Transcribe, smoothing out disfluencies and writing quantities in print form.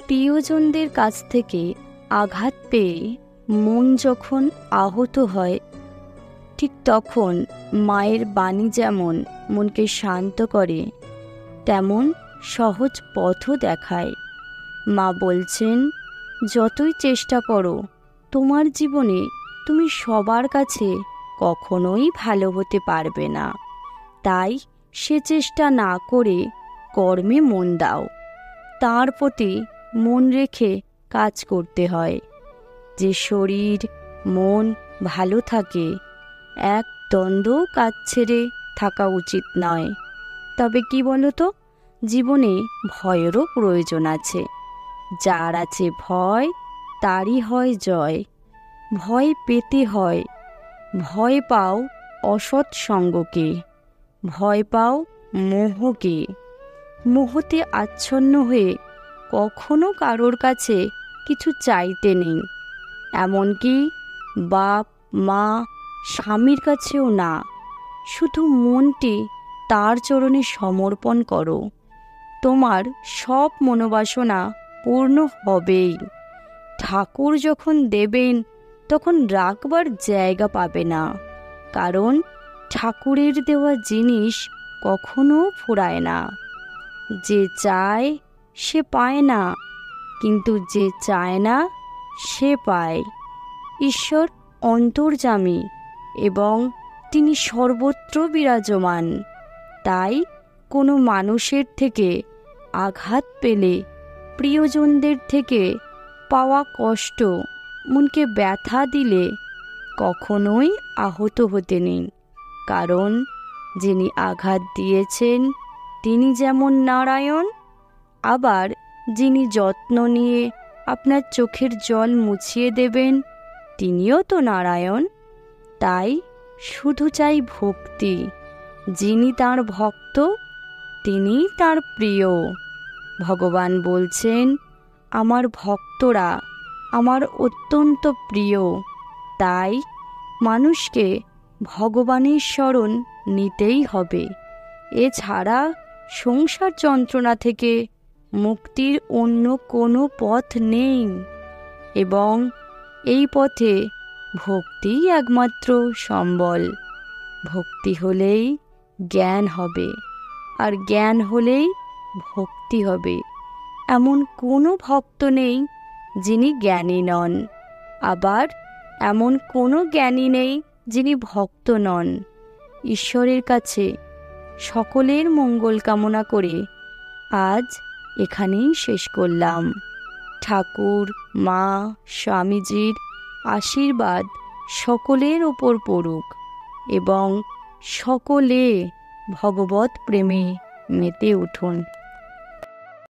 প্রিয়জনদের কাছ থেকে আঘাত পেয়ে মন যখন আহত হয়, ঠিক তখন মায়ের বাণী যেমন মনকে শান্ত করে, তেমন সহজ পথও দেখায়। মা বলছেন, যতই চেষ্টা করো, তোমার জীবনে তুমি সবার কাছে কখনোই ভালো হতে পারবে না। তাই সে চেষ্টা না করে কর্মে মন দাও। তার প্রতি মন রেখে কাজ করতে হয়। যে শরীর মন ভালো থাকে, এক দ্বন্দ্বও কাজ ছেড়ে থাকা উচিত নয়। তবে কি বলো তো, জীবনে ভয়েরও প্রয়োজন আছে। যার আছে ভয়, তারই হয় জয়। ভয় পেতে হয়। ভয় পাও অসৎ সঙ্গকে, ভয় পাও মোহকে। মোহতে আচ্ছন্ন হয়ে কখনো কারোর কাছে কিছু চাইতে নেই, এমনকি বাপ মা স্বামীর কাছেও না। শুধু মনটি তার চরণে সমর্পণ করো। তোমার সব মনোবাসনা পূর্ণ হবেই। ঠাকুর যখন দেবেন তখন রাখবার জায়গা পাবে না, কারণ ঠাকুরের দেওয়া জিনিস কখনো ফুরায় না। যে চায় সে পায় না, কিন্তু যে চায় না সে পায়। ঈশ্বর অন্তর্যামী এবং তিনি সর্বত্র বিরাজমান। তাই কোনো মানুষের থেকে আঘাত পেলে, প্রিয়জনদের থেকে পাওয়া কষ্ট মনকে ব্যথা দিলে কখনোই আহত হতে নেই। কারণ যিনি আঘাত দিয়েছেন তিনি যেমন নারায়ণ, আবার যিনি যত্ন নিয়ে আপনার চোখের জল মুছিয়ে দেবেন তিনিও তো নারায়ণ। তাই শুধু চাই ভক্তি। যিনি তাঁর ভক্ত তিনি তাঁর প্রিয়। ভগবান বলছেন, আমার ভক্তরা আমার অত্যন্ত প্রিয়। তাই মানুষকে ভগবানের শরণ নিতেই হবে। এছাড়া সংসার যন্ত্রণা থেকে মুক্তির অন্য কোনো পথ নেই, এবং এই পথে ভক্তিই একমাত্র সম্বল। ভক্তি হলেই জ্ঞান হবে, আর জ্ঞান হলেই ভক্তি হবে। এমন কোনো ভক্ত নেই যিনি জ্ঞানী নন, আবার এমন কোনো জ্ঞানী নেই যিনি ভক্ত নন। ঈশ্বরের কাছে সকলের মঙ্গল কামনা করে আজ এখানেই শেষ করলাম। ঠাকুর, মা, স্বামীজির আশীর্বাদ সকলের ওপর পড়ুক এবং সকলে ভগবত প্রেমে মেতে উঠুন।